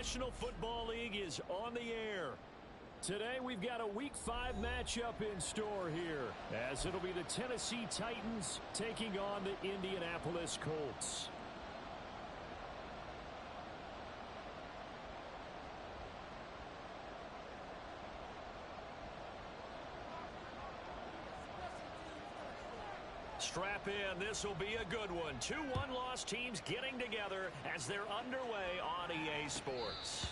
National Football League is on the air. Today we've got a Week 5 matchup in store here, as it'll be the Tennessee Titans taking on the Indianapolis Colts. Strap in, this will be a good one. Two one-loss teams getting together as they're underway on EA Sports.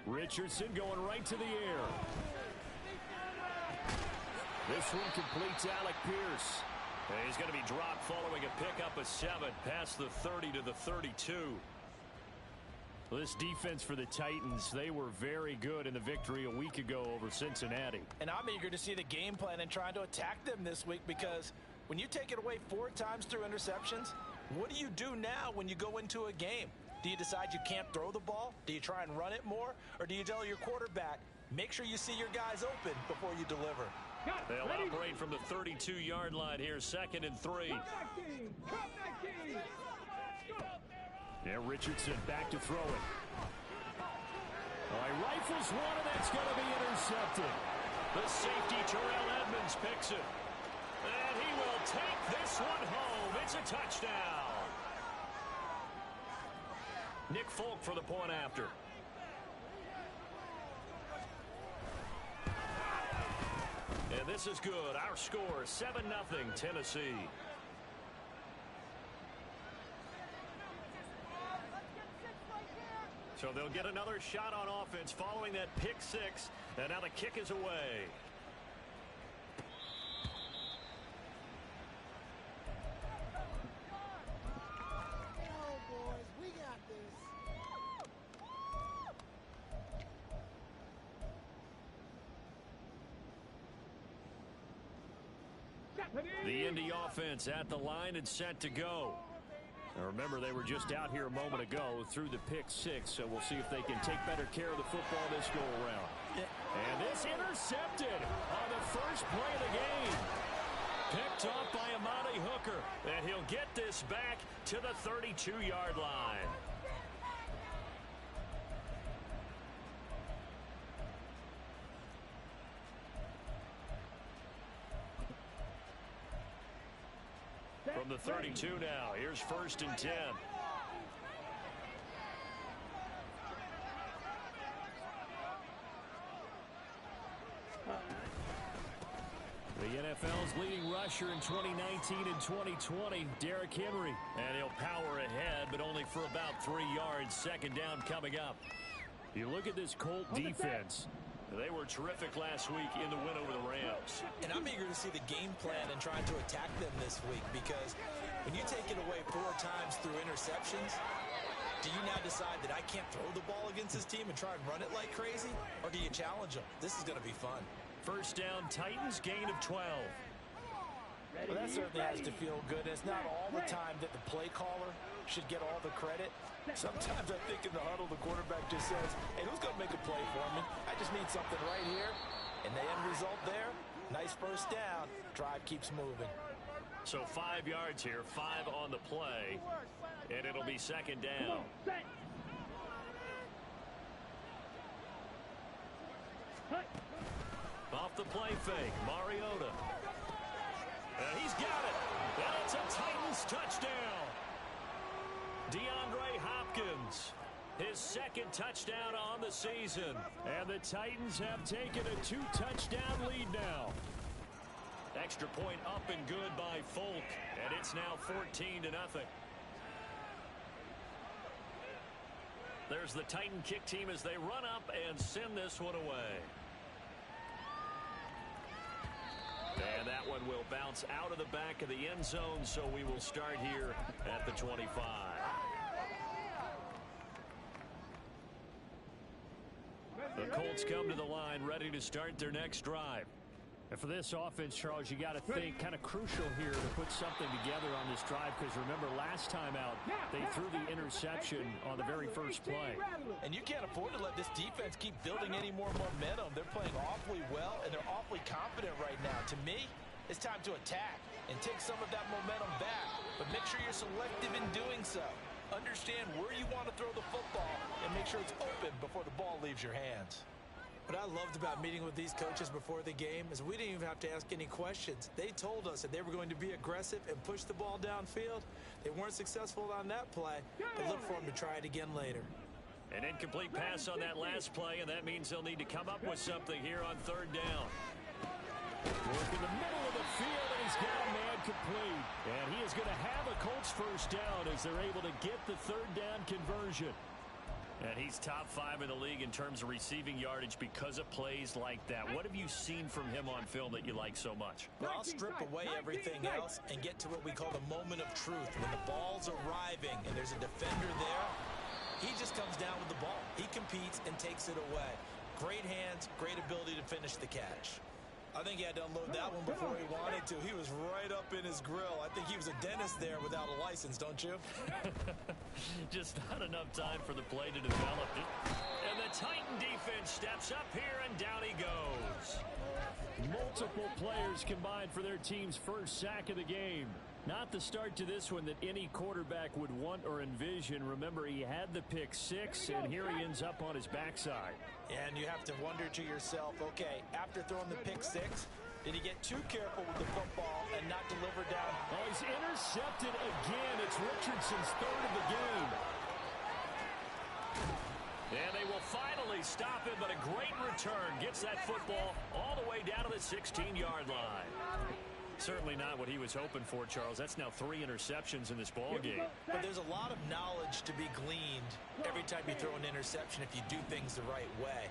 Richardson going right to the air. This one completes Alec Pierce. And he's going to be dropped following a pickup of 7 past the 30 to the 32. Well, this defense for the Titans, they were very good in the victory a week ago over Cincinnati. And I'm eager to see the game plan and trying to attack them this week, because when you take it away 4 times through interceptions, what do you do now when you go into a game? Do you decide you can't throw the ball? Do you try and run it more? Or do you tell your quarterback, make sure you see your guys open before you deliver? They'll operate from the 32-yard line here, 2nd and 3. Yeah, Richardson back to throw it. All right, rifles one, and that's going to be intercepted. The safety, Terrell Edmonds, picks it. And he will take this one home. It's a touchdown. Nick Folk for the point after. And this is good. Our score, 7-0 Tennessee. So they'll get another shot on offense following that pick 6. And now the kick is away. The Indy offense at the line and set to go. Now remember, they were just out here a moment ago through the pick 6, so we'll see if they can take better care of the football this go-around. And this intercepted on the first play of the game. Picked off by Amani Hooker, and he'll get this back to the 32-yard line. From the 32 now, here's 1st and 10. The NFL's leading rusher in 2019 and 2020, Derrick Henry. And he'll power ahead, but only for about 3 yards. 2nd down coming up. You look at this Colt defense. They were terrific last week in the win over the Rams. And I'm eager to see the game plan and trying to attack them this week, because when you take it away 4 times through interceptions, do you now decide that I can't throw the ball against this team and try and run it like crazy? Or do you challenge them? This is going to be fun. 1st down, Titans, gain of 12. Well, that certainly has to feel good. It's not all the time that the play caller should get all the credit. Sometimes I think in the huddle, the quarterback just says, hey, who's going to make a play for me? I just need something right here. And the end result there, nice 1st down. Drive keeps moving. So 5 yards here, 5 on the play. And it'll be 2nd down. Off the play fake, Mariota. And he's got it. And it's a Titans touchdown. DeAndre Hopkins, his 2nd touchdown on the season. And the Titans have taken a 2-touchdown lead now. Extra point up and good by Folk. And it's now 14-0. There's the Titan kick team as they run up and send this one away. And that one will bounce out of the back of the end zone, so we will start here at the 25. The Colts come to the line ready to start their next drive. And for this offense, Charles, you got to think kind of crucial here to put something together on this drive, because remember last time out they threw the interception on the very first play. And you can't afford to let this defense keep building any more momentum. They're playing awfully well, and they're awfully confident right now. To me, it's time to attack and take some of that momentum back. But make sure you're selective in doing so. Understand where you want to throw the football and make sure it's open before the ball leaves your hands. What I loved about meeting with these coaches before the game is we didn't even have to ask any questions. They told us that they were going to be aggressive and push the ball downfield. They weren't successful on that play, but look for them to try it again later. An incomplete pass on that last play, and that means they'll need to come up with something here on third down. Work in the middle of the field, and he's got a man complete. And he is going to have a Colts first down as they're able to get the third down conversion. And he's top 5 in the league in terms of receiving yardage because of plays like that. What have you seen from him on film that you like so much? Well, I'll strip away everything else and get to what we call the moment of truth. When the ball's arriving and there's a defender there, he just comes down with the ball. He competes and takes it away. Great hands, great ability to finish the catch. I think he had to unload that one before he wanted to. He was right up in his grill. I think he was a dentist there without a license, don't you? Just not enough time for the play to develop. And the Titan defense steps up here, and down he goes. Multiple players combined for their team's first sack of the game. Not the start to this one that any quarterback would want or envision. Remember, he had the pick 6, and here he ends up on his backside. And you have to wonder to yourself, okay, after throwing the pick 6, did he get too careful with the football and not deliver down? Oh, he's intercepted again. It's Richardson's third of the game. And they will finally stop him, but a great return. Gets that football all the way down to the 16-yard line. Certainly not what he was hoping for, Charles. That's now 3 interceptions in this ball game. But there's a lot of knowledge to be gleaned every time you throw an interception if you do things the right way.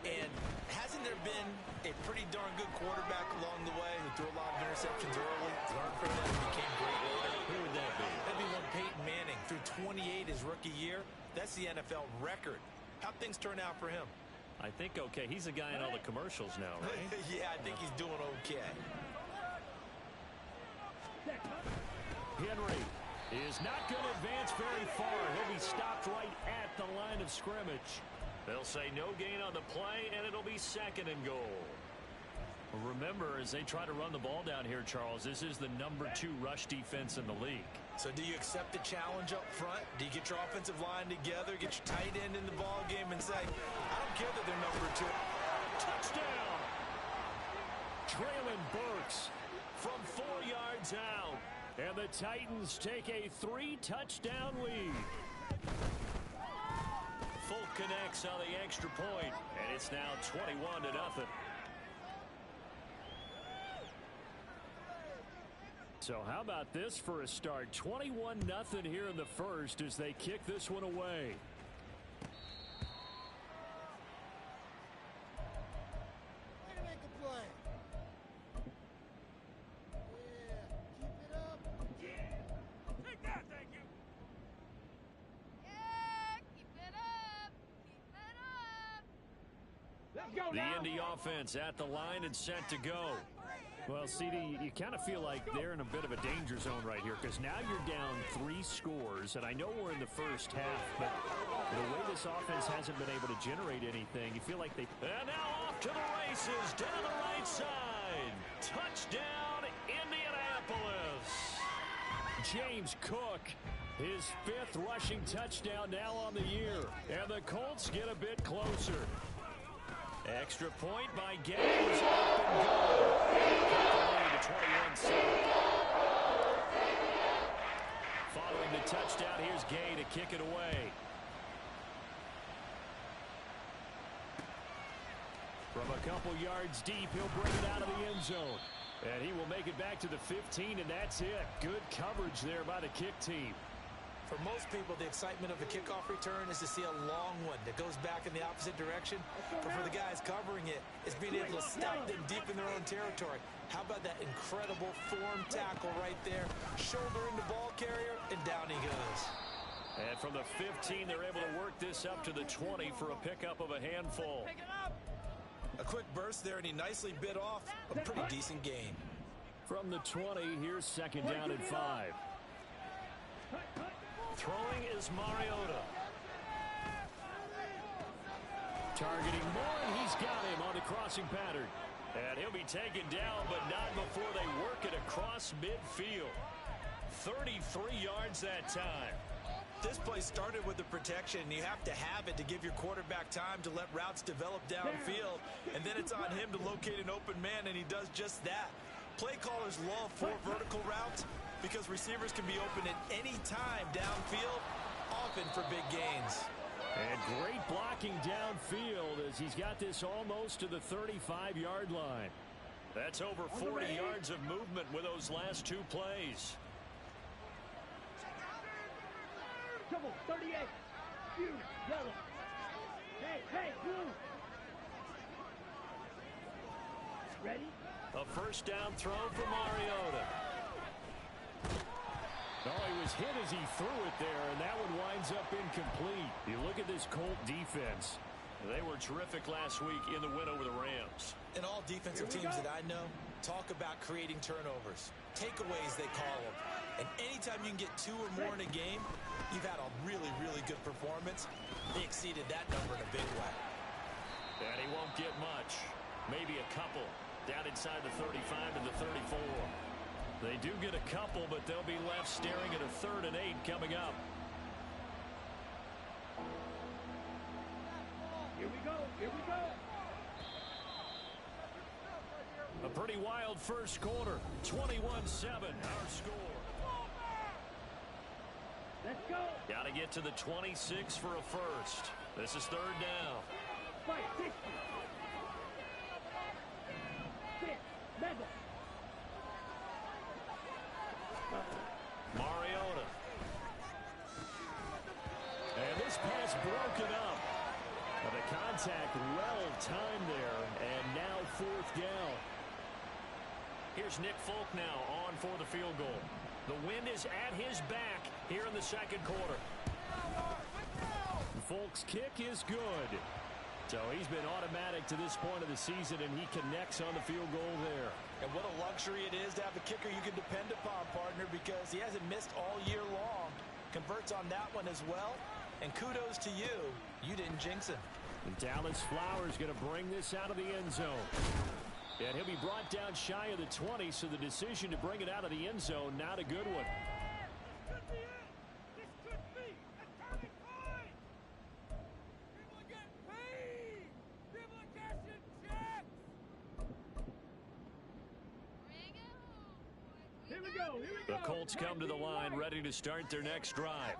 And hasn't there been a pretty darn good quarterback along the way who threw a lot of interceptions early, learned from them, and became great later? Who would that be? That'd be one Peyton Manning. Threw 28 his rookie year. That's the NFL record. How'd things turn out for him? I think okay. He's a guy in all the commercials now, right? Yeah, I think he's doing okay. Henry is not going to advance very far. He'll be stopped right at the line of scrimmage. They'll say no gain on the play, and it'll be 2nd and goal. Remember, as they try to run the ball down here, Charles, this is the number 2 rush defense in the league. So do you accept the challenge up front? Do you get your offensive line together, get your tight end in the ball game, and say, I don't care that they're number 2. Touchdown! Traylon Burks from 4 yards out. And the Titans take a 3-touchdown lead. Folk connects on the extra point, and it's now 21-0. So how about this for a start? 21-0 here in the first as they kick this one away. The Indy offense at the line and set to go. Well, CD, you kind of feel like they're in a bit of a danger zone right here because now you're down 3 scores, and I know we're in the first half, but the way this offense hasn't been able to generate anything, you feel like they... And now off to the races, down the right side. Touchdown, Indianapolis. James Cook, his 5th rushing touchdown now on the year, and the Colts get a bit closer. Extra point by Gaines, up and goal. To 21-7. Following the touchdown, here's Gay to kick it away. From a couple yards deep, he'll bring it out of the end zone. And he will make it back to the 15, and that's it. Good coverage there by the kick team. For most people, the excitement of the kickoff return is to see a long one that goes back in the opposite direction. But for the guys covering it, it's being able to stop them deep in their own territory. How about that incredible form tackle right there? Shoulder in the ball carrier, and down he goes. And from the 15, they're able to work this up to the 20 for a pickup of a handful. A quick burst there, and he nicely bit off a pretty decent gain. From the 20, here's second down and 5. Throwing is Mariota. Targeting Moore, and he's got him on the crossing pattern. And he'll be taken down, but not before they work it across midfield. 33 yards that time. This play started with the protection, and you have to have it to give your quarterback time to let routes develop downfield, and then it's on him to locate an open man, and he does just that. Play callers love 4 vertical routes because receivers can be open at any time downfield, often for big gains. And great blocking downfield as he's got this almost to the 35-yard line. That's over 40 yards of movement with those last 2 plays. Come on, 38. You, yellow. Hey, blue. Ready? A first down throw for Mariota. Oh, he was hit as he threw it there, and that one winds up incomplete. You look at this Colt defense. They were terrific last week in the win over the Rams. And all defensive teams that I know talk about creating turnovers. Takeaways, they call them. And anytime you can get 2 or more in a game, you've had a really, really good performance. They exceeded that number in a big way. And he won't get much. Maybe a couple down inside the 35 and the 34. They do get a couple, but they'll be left staring at a 3rd and 8 coming up. Here we go. A pretty wild first quarter. 21-7 our score. Let's go. Got to get to the 26 for a first. This is 3rd down. Fight, 60. 6, level. Mariota. And this pass broken up. The contact well timed there, and now 4th down. Here's Nick Folk now on for the field goal. The wind is at his back here in the second quarter. Folk's kick is good. So he's been automatic to this point of the season, and he connects on the field goal there. And what a luxury it is to have a kicker you can depend upon, partner, because he hasn't missed all year long. Converts on that one as well. And kudos to you. You didn't jinx him. And Dallas Flowers going to bring this out of the end zone. And he'll be brought down shy of the 20, so the decision to bring it out of the end zone, not a good one. The Colts come to the line ready to start their next drive.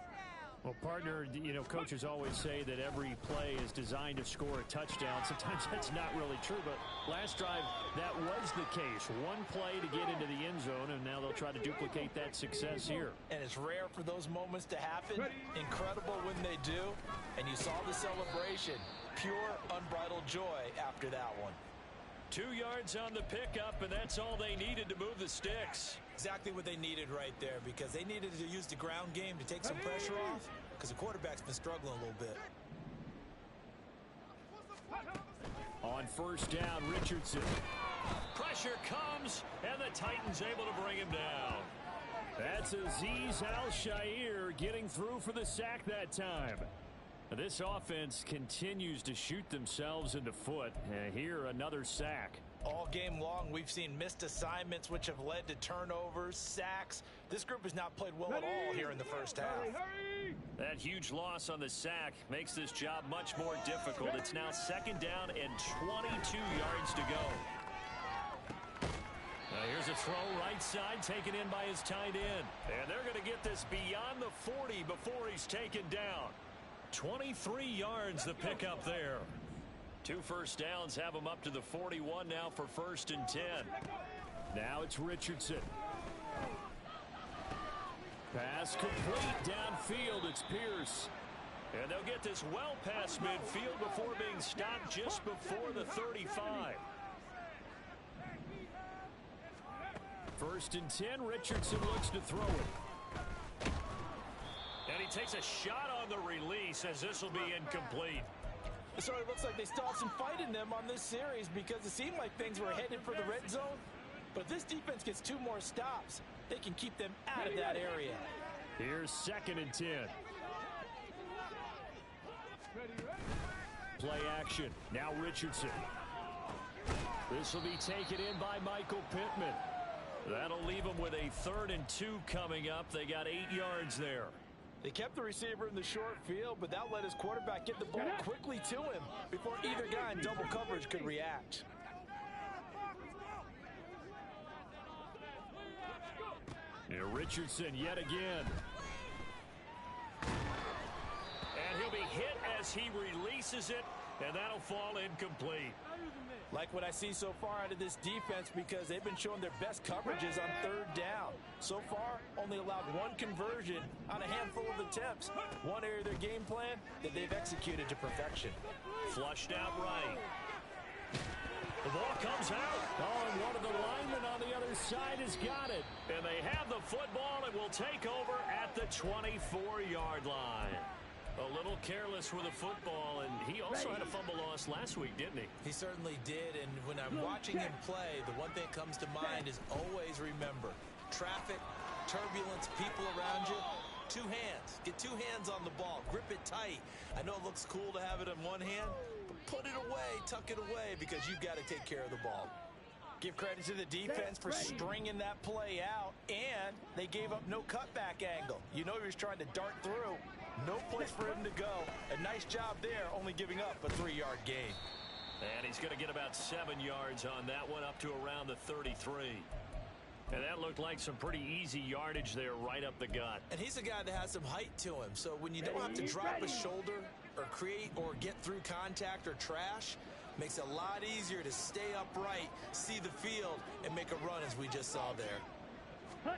Well, partner, you know, coaches always say that every play is designed to score a touchdown. Sometimes that's not really true, but last drive, that was the case. One play to get into the end zone, and now they'll try to duplicate that success here. And it's rare for those moments to happen. Incredible when they do. And you saw the celebration. Pure, unbridled joy after that one. 2 yards on the pickup, and that's all they needed to move the sticks. Exactly what they needed right there, because they needed to use the ground game to take some pressure off, because the quarterback's been struggling a little bit. On first down, Richardson. Pressure comes, and the Titans able to bring him down. That's Azeez Al-Shaair getting through for the sack that time. This offense continues to shoot themselves in the foot. Here, another sack. All game long, we've seen missed assignments, which have led to turnovers, sacks. This group has not played well at all here in the first half. That huge loss on the sack makes this job much more difficult. It's now second down and 22 yards to go. Here's a throw right side, taken in by his tight end. And they're going to get this beyond the 40 before he's taken down. 23 yards the pickup there. 2 first downs have him up to the 41 now for 1st and 10. Now it's Richardson. Pass complete downfield. It's Pierce. And they'll get this well past midfield before being stopped just before the 35. 1st and 10. Richardson looks to throw it. And he takes a shot on the release as this will be incomplete. So it looks like they still have some fight in them on this series because it seemed like things were headed for the red zone. But if this defense gets 2 more stops, they can keep them out of that area. Here's 2nd and 10. Play action. Now Richardson. This will be taken in by Michael Pittman. That'll leave them with a 3rd and 2 coming up. They got 8 yards there. They kept the receiver in the short field, but that let his quarterback get the ball quickly to him before either guy in double coverage could react. Here Richardson yet again. And he'll be hit as he releases it, and that'll fall incomplete. Like what I see so far out of this defense because they've been showing their best coverages on 3rd down. So far, only allowed 1 conversion on a handful of attempts. One area of their game plan that they've executed to perfection. Flushed out right. The ball comes out. Oh, and one of the linemen on the other side has got it. And they have the football and will take over at the 24-yard line. A little careless with the football, and he also had a fumble loss last week, didn't he? He certainly did, and when I'm watching him play, the one thing that comes to mind is always remember, traffic, turbulence, people around you, 2 hands. Get 2 hands on the ball. Grip it tight. I know it looks cool to have it in one hand, but put it away, tuck it away, because you've got to take care of the ball. Give credit to the defense for stringing that play out, and they gave up no cutback angle. You know he was trying to dart through. No place for him to go. A nice job there, only giving up a 3-yard gain. And he's going to get about 7 yards on that one, up to around the 33. And that looked like some pretty easy yardage there right up the gut. And he's a guy that has some height to him. So when you don't have to drop a shoulder or create or get through contact or trash, makes it a lot easier to stay upright, see the field, and make a run as we just saw there.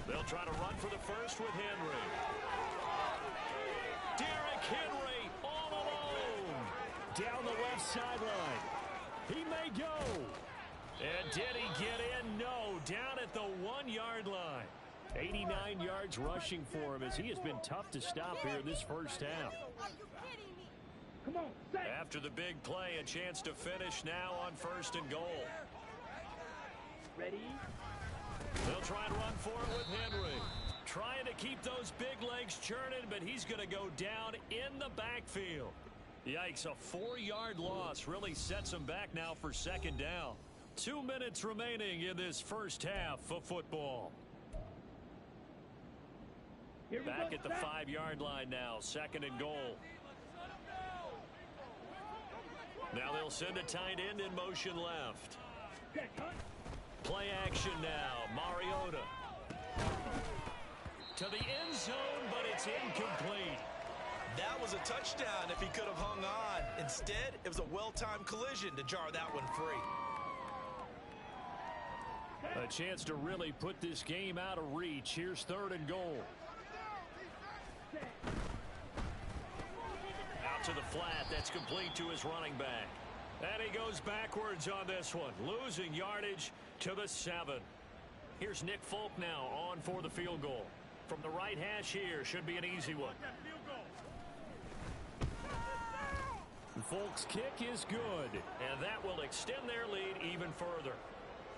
They'll try to run for the first with Henry. Derrick Henry all alone down the left sideline. He may go. And did he get in? No, down at the 1-yard line. 89 yards rushing for him as he has been tough to stop here this first half. Come on, after the big play, a chance to finish now on 1st and goal. Ready? They'll try and run for it with Henry. Trying to keep those big legs churning, but he's going to go down in the backfield. Yikes, a 4-yard loss really sets him back now for 2nd down. 2 minutes remaining in this first half of football. Back at the 5-yard line now, 2nd and goal. Now they'll send a tight end in motion left. Play action now, Mariota. To the end zone, but it's incomplete. That was a touchdown if he could have hung on. Instead, it was a well-timed collision to jar that one free. A chance to really put this game out of reach. Here's 3rd and goal. Out to the flat. That's complete to his running back. And he goes backwards on this one. Losing yardage to the 7. Here's Nick Folk now on for the field goal. From the right hash here. Should be an easy one. Folk's kick is good. And that will extend their lead even further.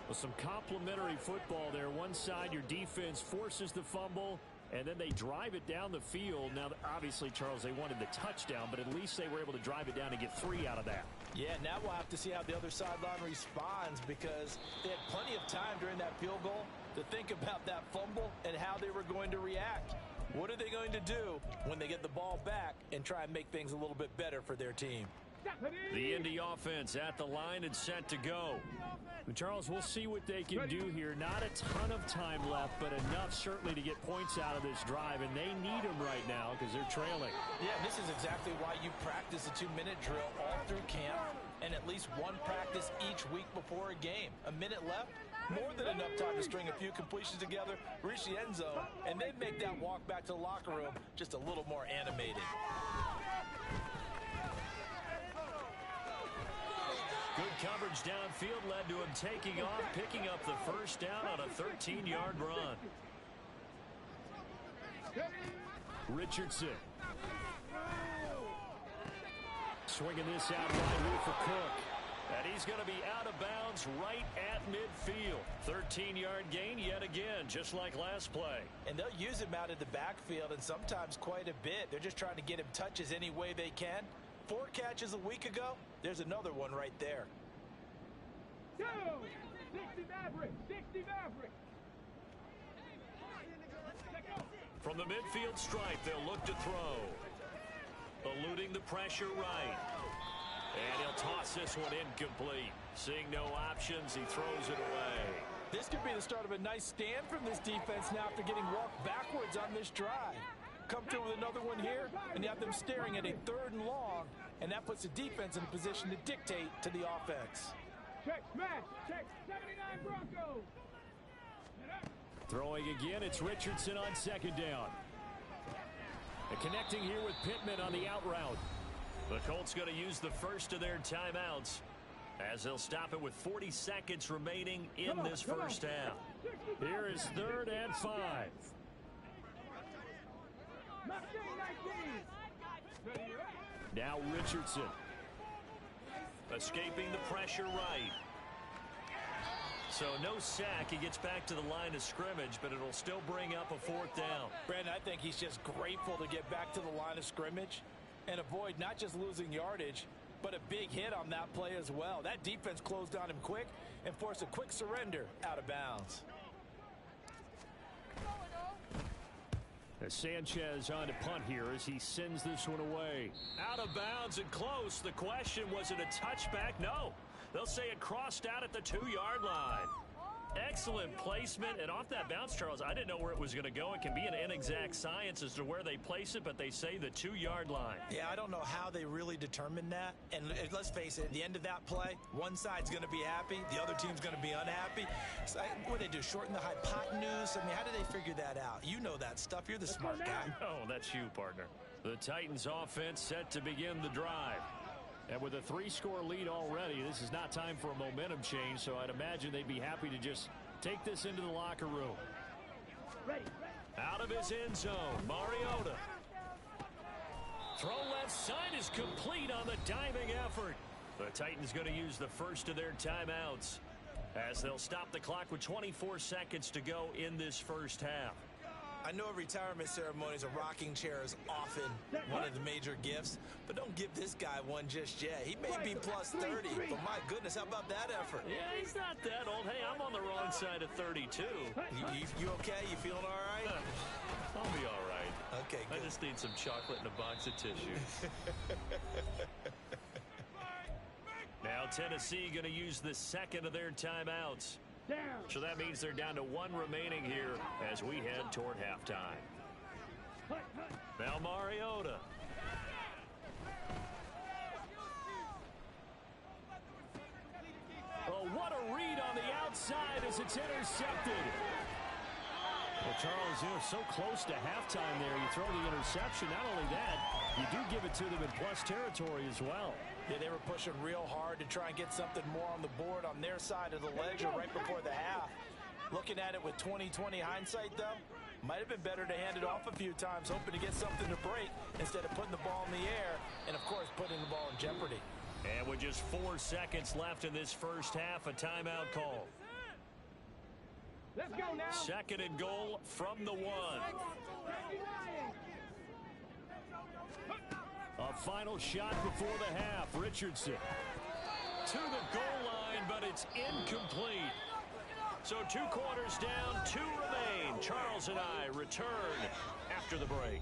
With some complimentary football there. One side, your defense forces the fumble, and then they drive it down the field. Now, obviously, Charles, they wanted the touchdown, but at least they were able to drive it down and get 3 out of that. Yeah, now we'll have to see how the other sideline responds because they had plenty of time during that field goal to think about that fumble and how they were going to react. What are they going to do when they get the ball back and try and make things a little bit better for their team? The Indy offense at the line and set to go. Charles, we'll see what they can do here. Not a ton of time left, but enough certainly to get points out of this drive, and they need them right now because they're trailing. Yeah, this is exactly why you practice a 2-minute drill all through camp and at least one practice each week before a game. A minute left, more than enough time to string a few completions together, reach the end zone, and then make that walk back to the locker room just a little more animated. Good coverage downfield led to him taking off, picking up the first down on a 13-yard run. Richardson. Swinging this out wide here for Cook. And he's going to be out of bounds right at midfield. 13-yard gain yet again, just like last play. And they'll use him out of the backfield, and sometimes quite a bit. They're just trying to get him touches any way they can. 4 catches a week ago. There's another one right there. 2, 60 Maverick, 60 Maverick. From the midfield stripe, they'll look to throw. Eluding the pressure right. And he'll toss this one incomplete. Seeing no options, he throws it away. This could be the start of a nice stand from this defense now after getting walked backwards on this drive. Come through with another one here, and you have them staring at a 3rd and long, and that puts the defense in a position to dictate to the offense. Check, smash, check, 79 Broncos. Throwing again, it's Richardson on 2nd down. And connecting here with Pittman on the out route. The Colts going to use the first of their timeouts as they'll stop it with 40 seconds remaining in this first half. Here is 3rd and 5. Now Richardson. Escaping the pressure right. So no sack. He gets back to the line of scrimmage, but it'll still bring up a 4th down. Brandon, I think he's just grateful to get back to the line of scrimmage and avoid not just losing yardage, but a big hit on that play as well. That defense closed on him quick and forced a quick surrender out of bounds. As Sanchez on to punt here as he sends this one away. Out of bounds and close. The question, was it a touchback? No. They'll say it crossed out at the 2-yard line. Excellent placement, and off that bounce, Charles, I didn't know where it was going to go. It can be an inexact science as to where they place it, but they say the 2-yard line. Yeah, I don't know how they really determined that. And let's face it, at the end of that play, one side's going to be happy, the other team's going to be unhappy. So, what do they do, shorten the hypotenuse? I mean, how do they figure that out? You know that stuff. You're the smart guy. Oh, that's you, partner. The Titans offense set to begin the drive. And with a 3-score lead already, this is not time for a momentum change, so I'd imagine they'd be happy to just take this into the locker room. Out of his end zone, Mariota. Throw left side is complete on the diving effort. The Titans going to use the first of their timeouts as they'll stop the clock with 24 seconds to go in this first half. I know a retirement ceremony is a rocking chair is often one of the major gifts, but don't give this guy one just yet. He may be plus 30, but my goodness, how about that effort? Yeah, he's not that old. Hey, I'm on the wrong side of 32. You okay? You feeling all right? I'll be all right. Okay, good. I just need some chocolate and a box of tissue. Now Tennessee going to use the second of their timeouts. So that means they're down to 1 remaining here as we head toward halftime. Now Mariota. Oh, what a read on the outside as it's intercepted. Well, Charles, so close to halftime there. You throw the interception. Not only that, you do give it to them in plus territory as well. Yeah, they were pushing real hard to try and get something more on the board on their side of the ledger right before the half. Looking at it with 20/20 hindsight, though, might have been better to hand it off a few times, hoping to get something to break instead of putting the ball in the air and, of course, putting the ball in jeopardy. And with just 4 seconds left in this first half, a timeout call. Let's go now. 2nd and goal from the 1. A final shot before the half. Richardson to the goal line, but it's incomplete. So 2 quarters down, 2 remain. Charles and I return after the break.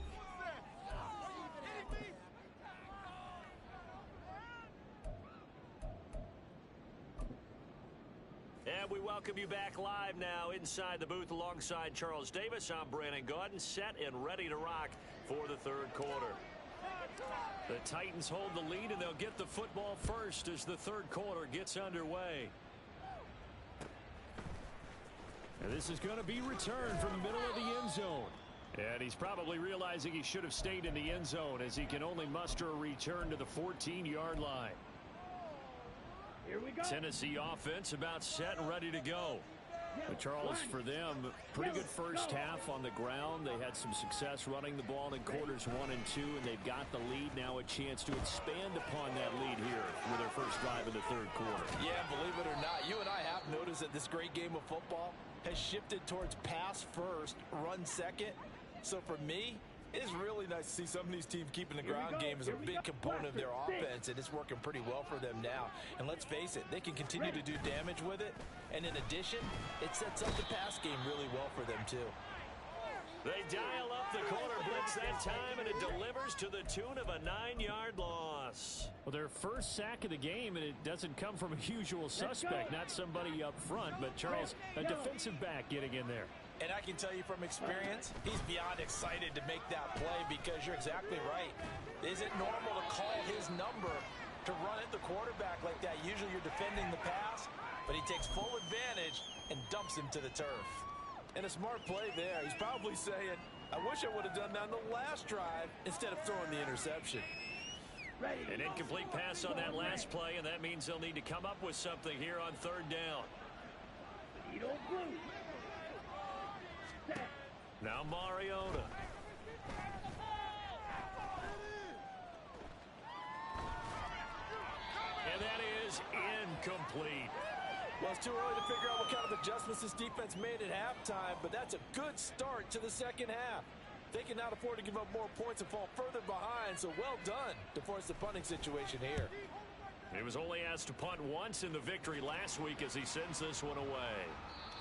And we welcome you back live now inside the booth alongside Charles Davis. I'm Brandon Gaudin, set and ready to rock for the 3rd quarter. The Titans hold the lead, and they'll get the football first as the 3rd quarter gets underway. And this is going to be returned from the middle of the end zone. And he's probably realizing he should have stayed in the end zone as he can only muster a return to the 14-yard line. Here we go. Tennessee offense about set and ready to go. But Charles, for them, pretty good first half on the ground. They had some success running the ball in quarters 1 and 2, and they've got the lead. Now a chance to expand upon that lead here with their first drive in the third quarter. Yeah, believe it or not, you and I have noticed that this great game of football has shifted towards pass first, run second. So for me, it's really nice to see some of these teams keeping the ground game as a big component of their offense, and it's working pretty well for them now. And let's face it, they can continue to do damage with it. And in addition, it sets up the pass game really well for them, too. They dial up the corner blitz that time, and it delivers to the tune of a 9-yard loss. Well, their first sack of the game, and it doesn't come from a usual suspect, not somebody up front, but Charles, a defensive back getting in there. And I can tell you from experience, he's beyond excited to make that play because you're exactly right. Is it normal to call his number to run at the quarterback like that? Usually you're defending the pass, but he takes full advantage and dumps him to the turf. And a smart play there. He's probably saying, I wish I would have done that on the last drive instead of throwing the interception. An incomplete pass on that last play, and that means they'll need to come up with something here on third down. Now Mariota. And that is incomplete. Well, it's too early to figure out what kind of adjustments this defense made at halftime, but that's a good start to the second half. They can not afford to give up more points and fall further behind, so well done to force the punting situation here. He was only asked to punt once in the victory last week as he sends this one away.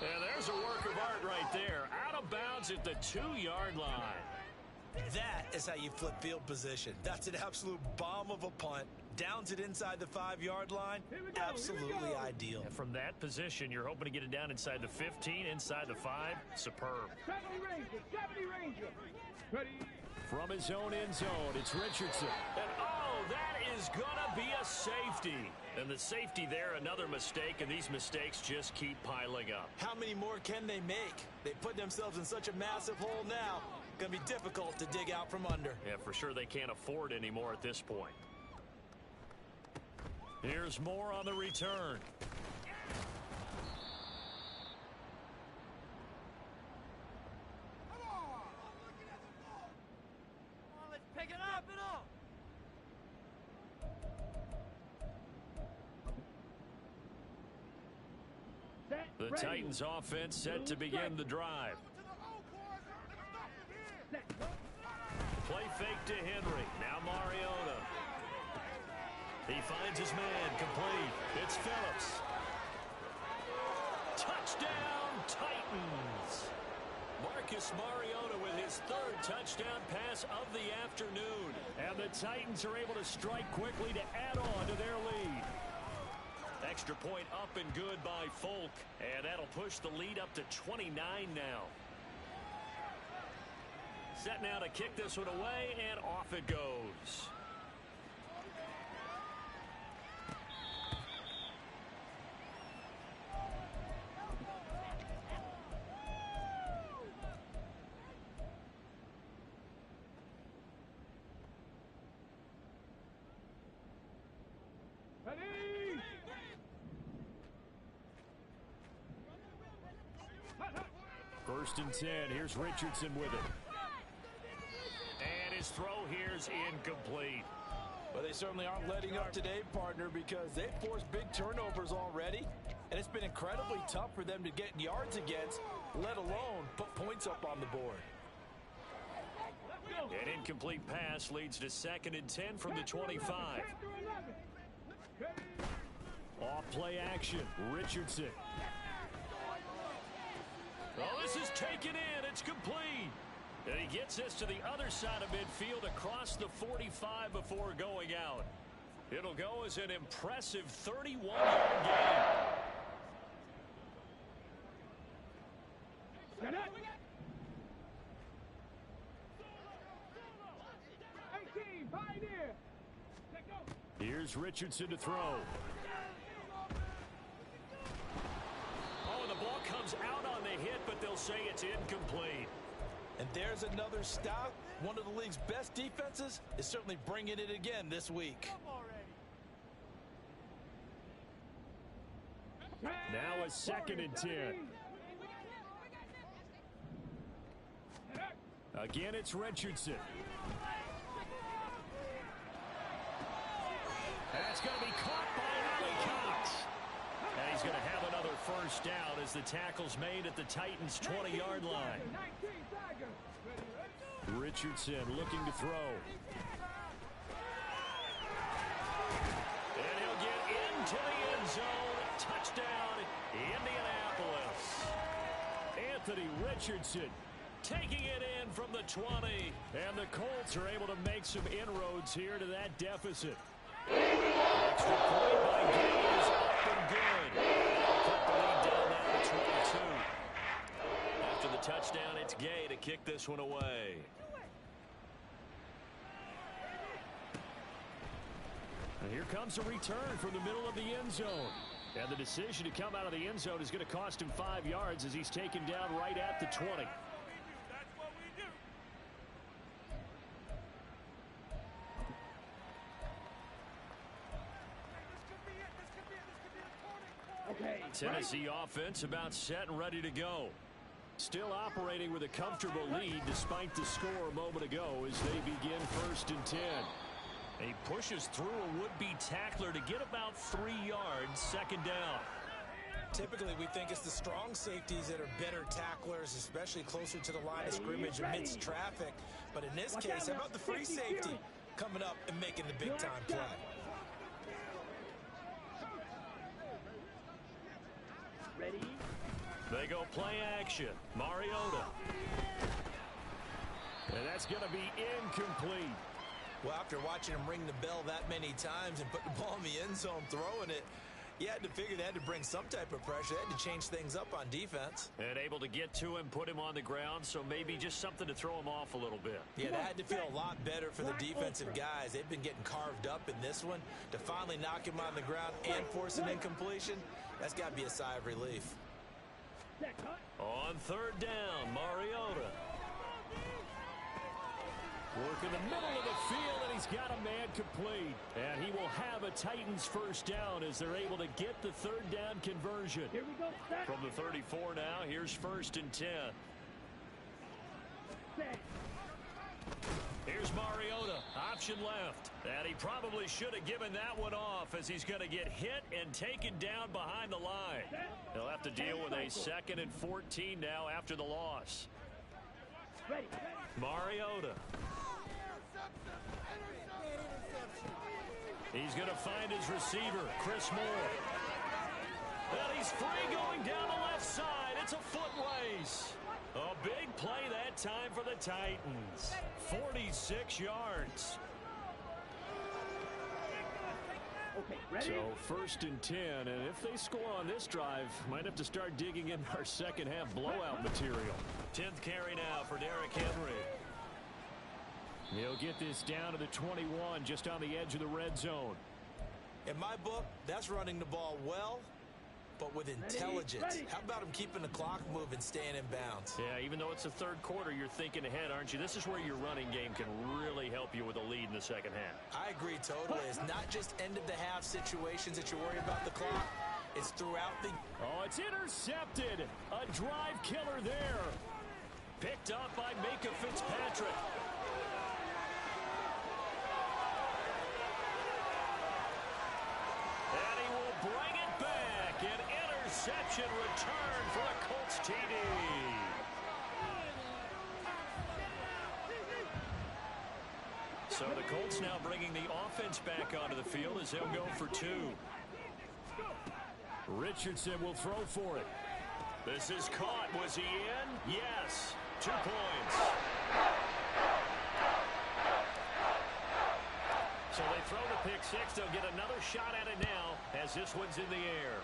And there's a work of art right there. Out of bounds at the 2-yard line. That is how you flip field position. That's an absolute bomb of a punt. Downs it inside the 5-yard line. Absolutely ideal. And from that position, you're hoping to get it down inside the 15, inside the 5. Superb. 70 Ranger. Ready. From his own end zone, it's Richardson. And oh, that is gonna be a safety. And the safety there, another mistake, and these mistakes just keep piling up. How many more can they make? They put themselves in such a massive hole now. Gonna be difficult to dig out from under. Yeah, for sure they can't afford any more at this point. Here's more on the return. The Titans offense set to begin the drive. Play fake to Henry. Now Mariota. He finds his man. Complete. It's Phillips. Touchdown, Titans. Marcus Mariota with his third touchdown pass of the afternoon. And the Titans are able to strike quickly to add on to their lead. Extra point up and good by Folk. And that'll push the lead up to 29 now. Set now to kick this one away, and off it goes. First and 10. Here's Richardson with it. And his throw here's incomplete. Well, they certainly aren't letting up today, partner, because they've forced big turnovers already. And it's been incredibly tough for them to get yards against, let alone put points up on the board. An incomplete pass leads to 2nd and 10 from the 25. Off play action. Richardson. Oh, this is taken in. It's complete. And he gets this to the other side of midfield across the 45 before going out. It'll go as an impressive 31-yard gain. Here's Richardson to throw. Oh, the ball comes out on the hit, but they'll say it's incomplete. And there's another stop. One of the league's best defenses is certainly bringing it again this week. Now a 2nd and 10. Again, it's Richardson. That's going to be caught by Willie Cox. And he's going to have another first down as the tackle's made at the Titans' 20-yard line. Richardson looking to throw. And he'll get into the end zone. Touchdown, Indianapolis. Anthony Richardson taking it in from the 20. And the Colts are able to make some inroads here to that deficit. Extra point by Gay is up and good. They'll cut the lead down now to 22. After the touchdown, it's Gay to kick this one away. And here comes a return from the middle of the end zone. And the decision to come out of the end zone is going to cost him 5 yards as he's taken down right at the 20. Tennessee offense about set and ready to go. Still operating with a comfortable lead despite the score a moment ago as they begin 1st and 10. He pushes through a would-be tackler to get about 3 yards, 2nd down. Typically, we think it's the strong safeties that are better tacklers, especially closer to the line of scrimmage amidst traffic. But in this case, how about the free safety coming up and making the big-time play? Ready? They go play action. Mariota. And that's going to be incomplete. Well, after watching him ring the bell that many times and put the ball in the end zone throwing it, you had to figure they had to bring some type of pressure. They had to change things up on defense. And able to get to him, put him on the ground, so maybe just something to throw him off a little bit. Yeah, that had to feel a lot better for the defensive guys. They've been getting carved up in this one. To finally knock him on the ground and force an incompletion, that's got to be a sigh of relief. On 3rd down, Mariota. Work in the middle of the field, and he's got a man complete. And he will have a Titans first down as they're able to get the 3rd down conversion. Here we go. From the 34 now, here's 1st and 10. Here's Mariota, option left. And he probably should have given that one off as he's going to get hit and taken down behind the line. He'll have to deal with a 2nd and 14 now after the loss. Mariota. He's going to find his receiver, Chris Moore. And he's free going down the left side. It's a foot race. A big play that time for the Titans. 46 yards. So 1st and 10, and if they score on this drive, might have to start digging in our second half blowout material. 10th carry now for Derrick Henry. He'll get this down to the 21, just on the edge of the red zone. In my book, that's running the ball well, but with intelligence. How about him keeping the clock moving, staying in bounds? Yeah, even though it's the 3rd quarter, you're thinking ahead, aren't you? This is where your running game can really help you with a lead in the second half. I agree totally. It's not just end-of-the-half situations that you worry about the clock. It's throughout the... Oh, it's intercepted. A drive killer there. Picked up by Micah Fitzpatrick. And he will bring it back. An interception return for a Colts TD. So the Colts now bringing the offense back onto the field as they'll go for 2. Richardson will throw for it. This is caught. Was he in? Yes. 2 points. So they throw the pick 6. They'll get another shot at it now as this one's in the air.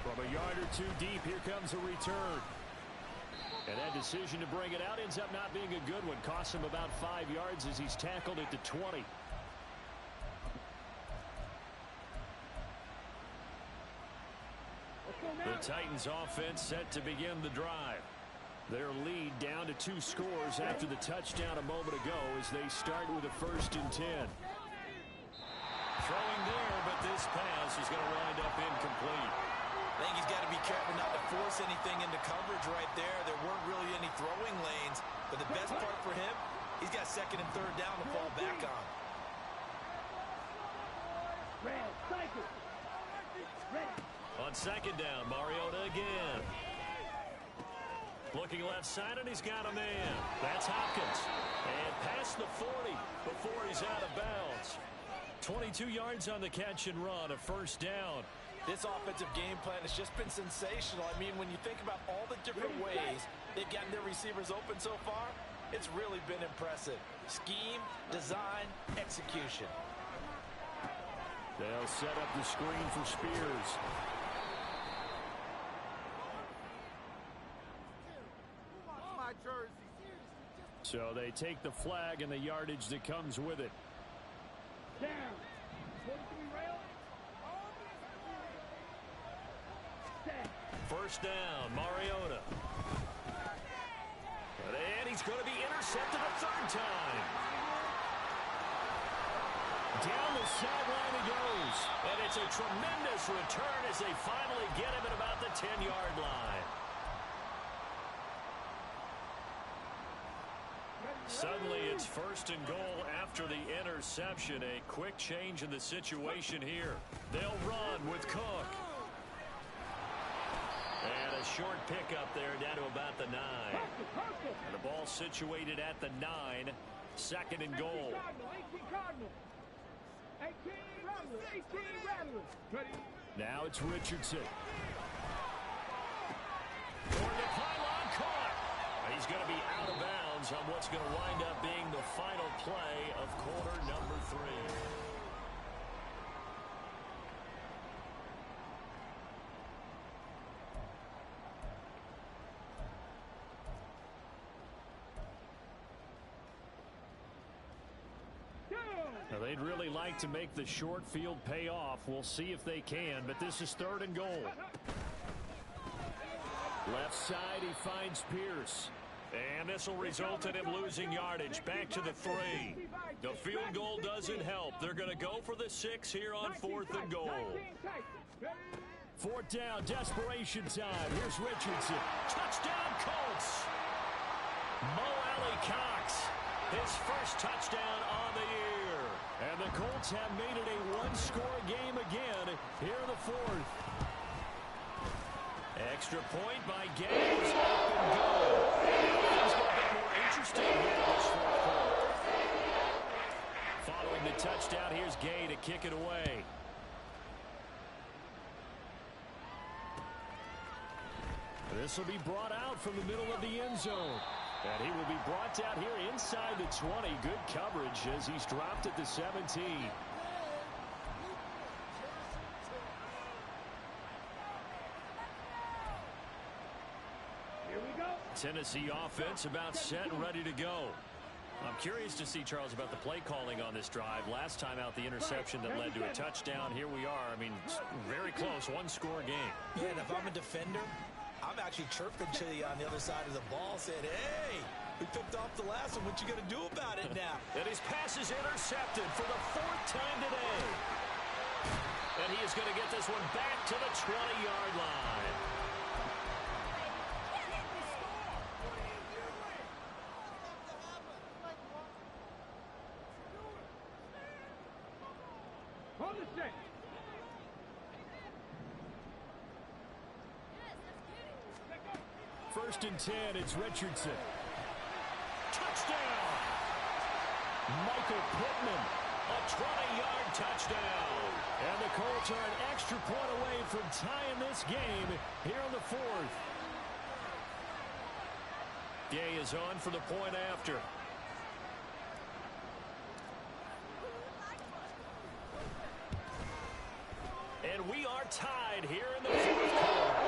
From a yard or 2 deep, here comes a return. And that decision to bring it out ends up not being a good one. Costs him about 5 yards as he's tackled at the 20. The Titans offense set to begin the drive. Their lead down to 2 scores after the touchdown a moment ago as they start with a 1st and 10. Throwing there, but this pass is going to wind up incomplete. I think he's got to be careful not to force anything into coverage right there. There weren't really any throwing lanes. But the best part for him, he's got second and third down to fall back on. On second down, Mariota again. Looking left side, and he's got a man. That's Hopkins. And past the 40 before he's out of bounds. 22 yards on the catch and run, a first down. This offensive game plan has just been sensational. I mean, when you think about all the different ways they've gotten their receivers open so far, it's really been impressive. Scheme, design, execution. They'll set up the screen for Spears. So they take the flag and the yardage that comes with it. Down. First down, Mariota. And he's going to be intercepted a third time. Down the sideline he goes. And it's a tremendous return as they finally get him at about the 10-yard line. Suddenly it's first and goal after the interception. A quick change in the situation here. They'll run with Cook. And a short pickup there down to about the 9. And the ball situated at the 9. Second and goal. 18 Now it's Richardson. For the pylon caught. And he's going to be out of bounds on what's going to wind up being the final play of quarter number 3. Now they'd really like to make the short field pay off. We'll see if they can, but this is third and goal. Left side, he finds Pierce. And this will result in him losing yardage. Back to the 3. The field goal doesn't help. They're going to go for the 6 here on fourth and goal. Fourth down, desperation time. Here's Richardson. Touchdown, Colts. Mo Alley-Cox, his first touchdown on the year. And the Colts have made it a one-score game again here in the fourth. Extra point by Gaines. Up and go. Things get a bit more interesting here in this fourth quarter. Following the touchdown, here's Gay to kick it away. This will be brought out from the middle of the end zone. And he will be brought out here inside the 20. Good coverage as he's dropped at the 17. Here we go. Tennessee offense about set and ready to go. I'm curious to see, Charles, about the play calling on this drive. Last time out, the interception that led to a touchdown. Here we are. I mean, very close, one-score game. Yeah, and if I'm a defender, I'm actually chirping to you on the other side of the ball, saying, hey, we picked off the last one. What you going to do about it now? And his pass is intercepted for the 4th time today. And he is going to get this one back to the 20-yard line. On the set. First and 10, it's Richardson. Touchdown! Michael Pittman, a 20-yard touchdown. And the Colts are an extra point away from tying this game here in the 4th. Gay is on for the point after. And we are tied here in the 4th quarter.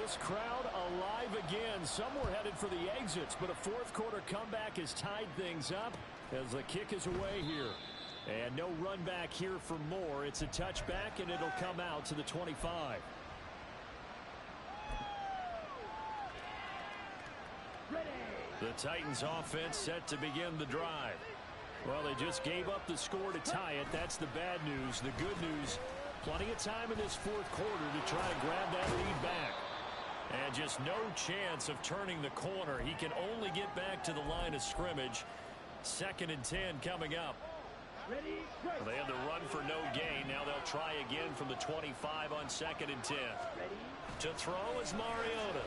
This crowd alive again. Some were headed for the exits, but a 4th quarter comeback has tied things up as the kick is away here. And no run back here for more. It's a touchback, and it'll come out to the 25. Ready. The Titans offense set to begin the drive. Well, they just gave up the score to tie it. That's the bad news. The good news, plenty of time in this fourth quarter to try to grab that lead back. And just no chance of turning the corner. He can only get back to the line of scrimmage. 2nd and 10 coming up. Well, they had the run for no gain. Now they'll try again from the 25 on 2nd and 10. To throw is Mariota.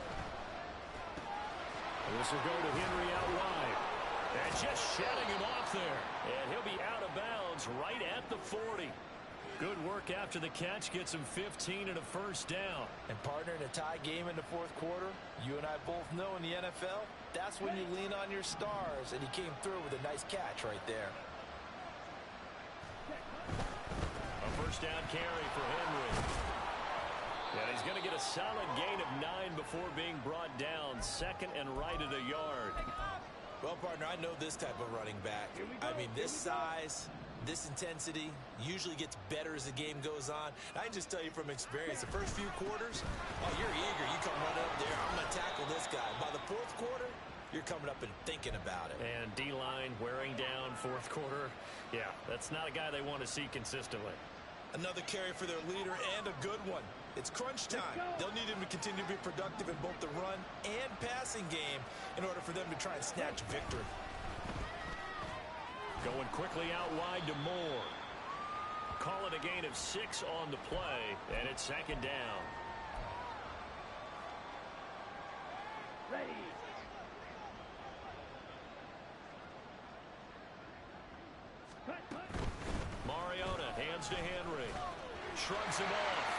This will go to Henry out wide. And just shedding him off there. And he'll be out of bounds right at the 40. Good work after the catch. Gets him 15 and a first down. And partner, in a tie game in the fourth quarter, you and I both know in the NFL, that's when you lean on your stars. And he came through with a nice catch right there. A first down carry for Henry. And he's going to get a solid gain of 9 before being brought down. 2nd and right at a yard. Well, partner, I know this type of running back. I mean, this size, this intensity usually gets better as the game goes on. I can just tell you from experience, the first few quarters, oh, you're eager. You come running up there. I'm going to tackle this guy. By the fourth quarter, you're coming up and thinking about it. And D-line wearing down fourth quarter. Yeah, that's not a guy they want to see consistently. Another carry for their leader and a good one. It's crunch time. They'll need him to continue to be productive in both the run and passing game in order for them to try and snatch victory. Going quickly out wide to Moore. Call it a gain of 6 on the play, and it's 2nd down. Ready. Mariota hands to Henry. Shrugs him off.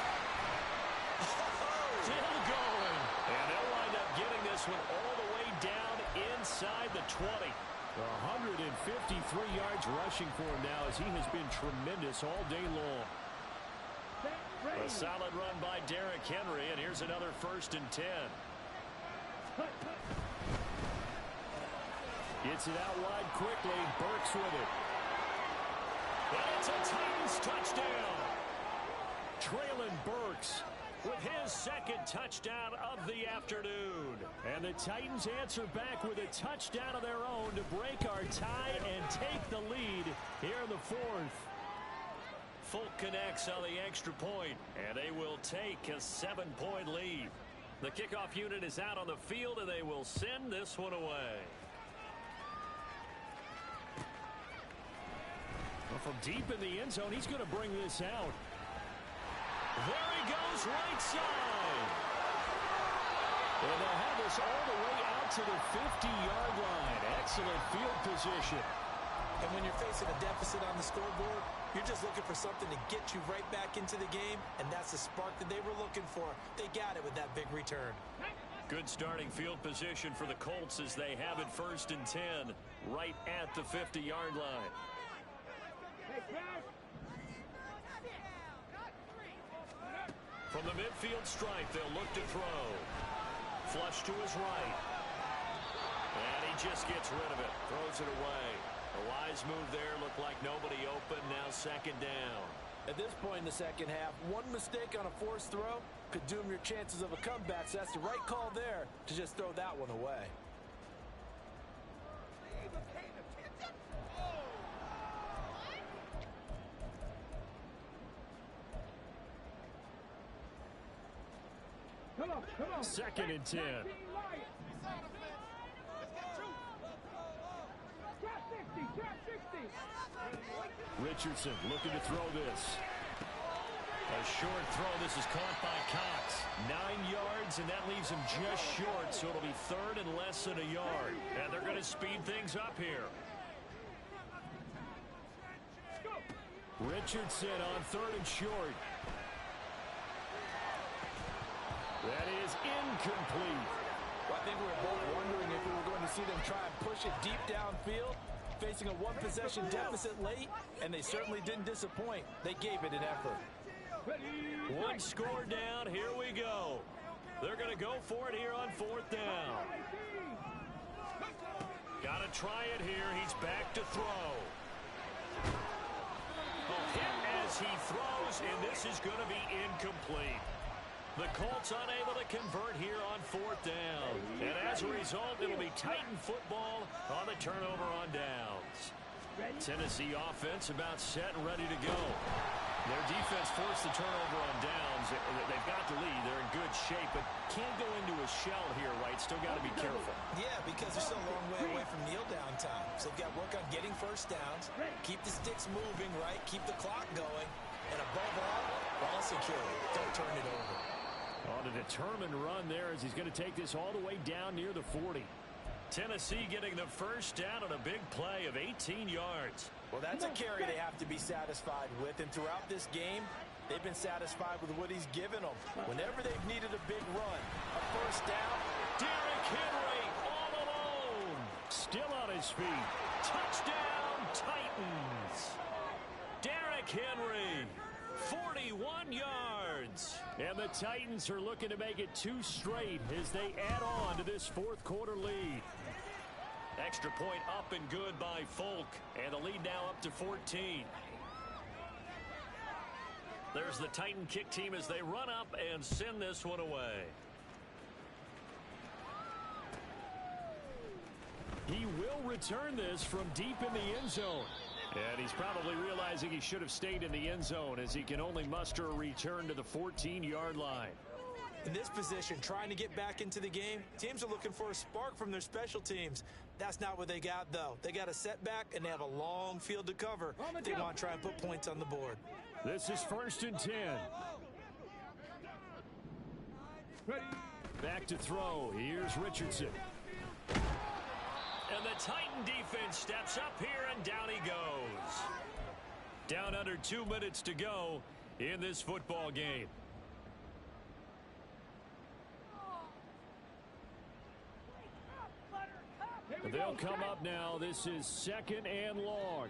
Still going. And they'll wind up getting this one all the way down inside the 20. 153 yards rushing for him now as he has been tremendous all day long. A solid run by Derrick Henry, and here's another 1st and 10. Gets it out wide quickly. Burks with it. And it's a Titans touchdown. Treylon Burks with his 2nd touchdown of the afternoon. And the Titans answer back with a touchdown of their own to break our tie and take the lead here in the 4th. Folk connects on the extra point, and they will take a 7-point lead. The kickoff unit is out on the field, and they will send this one away. Well, from deep in the end zone, he's going to bring this out. There he goes, right side. And they'll have this all the way out to the 50-yard line. Excellent field position. And when you're facing a deficit on the scoreboard, you're just looking for something to get you right back into the game, and that's the spark that they were looking for. They got it with that big return. Good starting field position for the Colts as they have it 1st and 10 right at the 50-yard line. From the midfield stripe, they'll look to throw. Flush to his right. And he just gets rid of it. Throws it away. A wise move there. Looked like nobody open. Now 2nd down. At this point in the second half, one mistake on a forced throw could doom your chances of a comeback. So that's the right call there to just throw that one away. Come on. 2nd and 10. Trap 60. Richardson looking to throw this. A short throw. This is caught by Cox. 9 yards, and that leaves him just short, so it'll be 3rd and less than a yard. And they're going to speed things up here. Richardson on 3rd and short. That is incomplete. Well, I think we were both wondering if we were going to see them try and push it deep downfield, facing a one-possession deficit late, and they certainly didn't disappoint. They gave it an effort. One score down. Here we go. They're going to go for it here on 4th down. Got to try it here. He's back to throw. Hit as he throws, and this is going to be incomplete. The Colts unable to convert here on 4th down. And as As a result, it'll be Titan football on the turnover on downs. Tennessee offense about set and ready to go. Their defense forced the turnover on downs. They've got the lead. They're in good shape, but can't go into a shell here, right? Still got to be careful. Yeah, because they're still a long way away from kneel down time. So they've got to work on getting first downs, keep the sticks moving, right? Keep the clock going. And above all, ball security. Don't turn it over. On a determined run there as he's going to take this all the way down near the 40. Tennessee getting the first down on a big play of 18 yards. Well, that's a carry they have to be satisfied with. And throughout this game, they've been satisfied with what he's given them. Whenever they've needed a big run, a first down. Derrick Henry all alone. Still on his feet. Touchdown, Titans. Derrick Henry, 41 yards. And the Titans are looking to make it 2 straight as they add on to this fourth quarter lead. Extra point up and good by Folk. And the lead now up to 14. There's the Titan kick team as they run up and send this one away. He will return this from deep in the end zone. And he's probably realizing he should have stayed in the end zone as he can only muster a return to the 14-yard line. In this position, trying to get back into the game, teams are looking for a spark from their special teams. That's not what they got, though. They got a setback, and they have a long field to cover if they want to try and put points on the board. This is 1st and 10. Back to throw. Here's Richardson. And the Titan defense steps up here, and down he goes. Down under 2 minutes to go in this football game. They'll come up now. This is 2nd and long.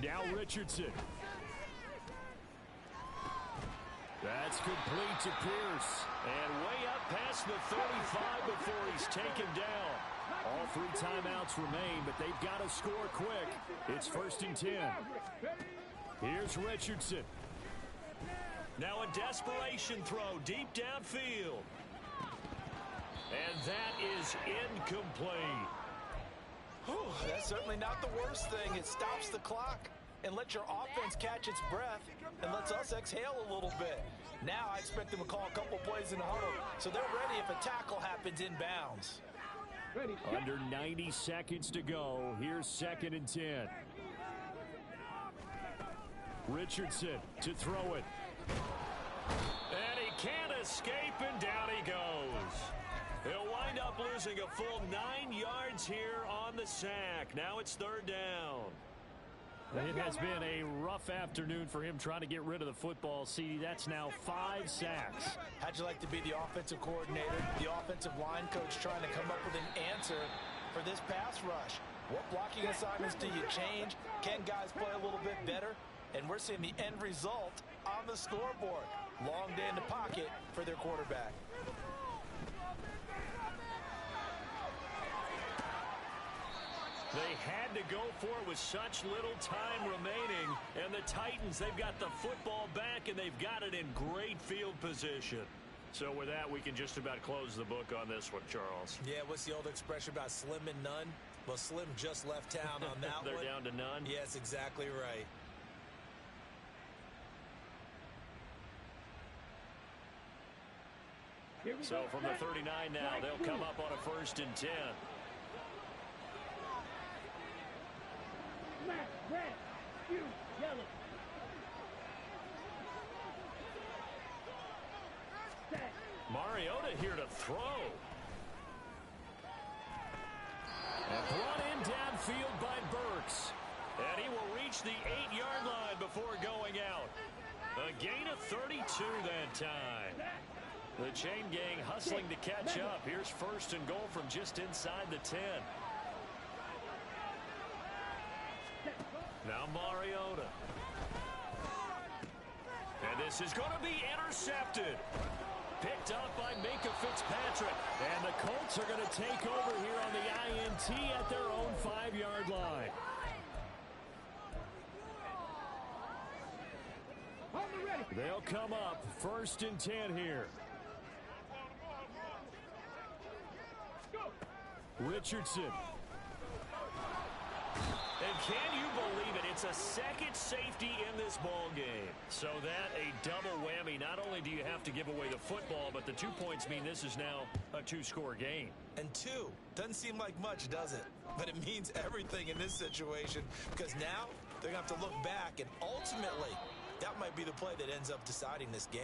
Now Richardson. That's complete to Pierce. And way up past the 35 before he's taken down. All 3 timeouts remain, but they've got to score quick. It's 1st and 10. Here's Richardson. Now a desperation throw deep downfield. And that is incomplete. Whew, that's certainly not the worst thing. It stops the clock and lets your offense catch its breath and lets us exhale a little bit. Now I expect them to call a couple plays in the huddle, so they're ready if a tackle happens inbounds. Under 90 seconds to go. Here's 2nd and 10. Richardson to throw it. And he can't escape, and down he goes. He'll wind up losing a full 9 yards here on the sack. Now it's 3rd down. It has been a rough afternoon for him trying to get rid of the football, CD. That's now 5 sacks. How'd you like to be the offensive coordinator, the offensive line coach trying to come up with an answer for this pass rush? What blocking assignments do you change? Can guys play a little bit better? And we're seeing the end result on the scoreboard. Long day in the pocket for their quarterback. They had to go for it with such little time remaining. And the Titans, they've got the football back, and they've got it in great field position. So with that, we can just about close the book on this one, Charles. Yeah, what's the old expression about slim and none? Well, Slim just left town on that They're one. down to none? Yes, exactly right. So from the 39 now, they'll come up on a 1st and 10. Red, you, yellow. Mariota here to throw. And brought in downfield by Burks. And he will reach the 8-yard line before going out. A gain of 32 that time. The chain gang hustling to catch up. Here's 1st and goal from just inside the 10. Now Mariota. And this is going to be intercepted. Picked up by Minkah Fitzpatrick. And the Colts are going to take over here on the INT at their own 5-yard line. They'll come up 1st and 10 here. Richardson. And can you believe it? It's a second safety in this ball game. So that a double whammy. Not only do you have to give away the football, but the 2 points mean this is now a 2-score game. And 2 doesn't seem like much, does it? But it means everything in this situation, because now they're going to have to look back, and ultimately that might be the play that ends up deciding this game.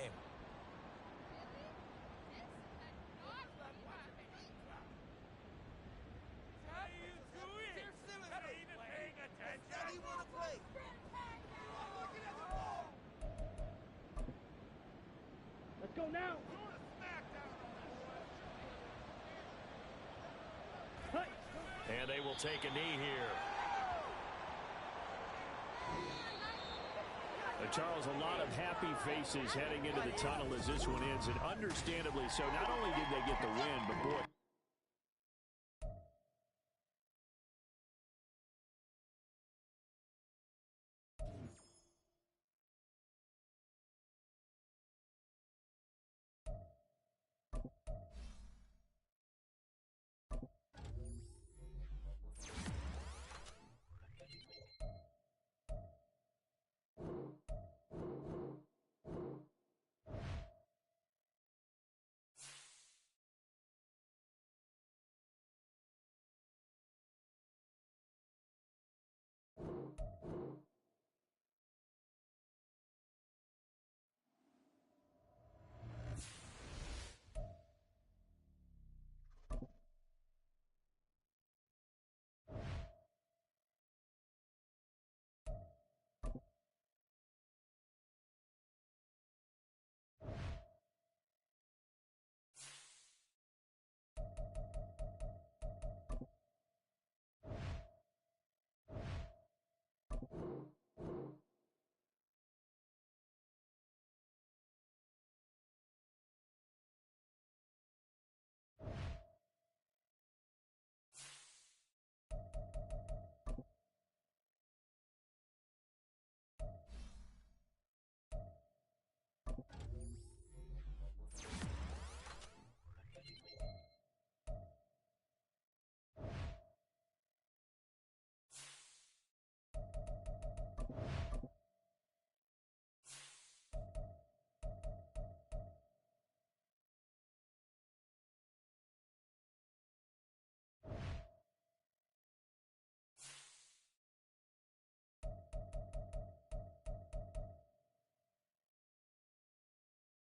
Let's go now. And they will take a knee here. Charles, a lot of happy faces heading into the tunnel as this one ends, and understandably so. Not only did they get the win, but boy,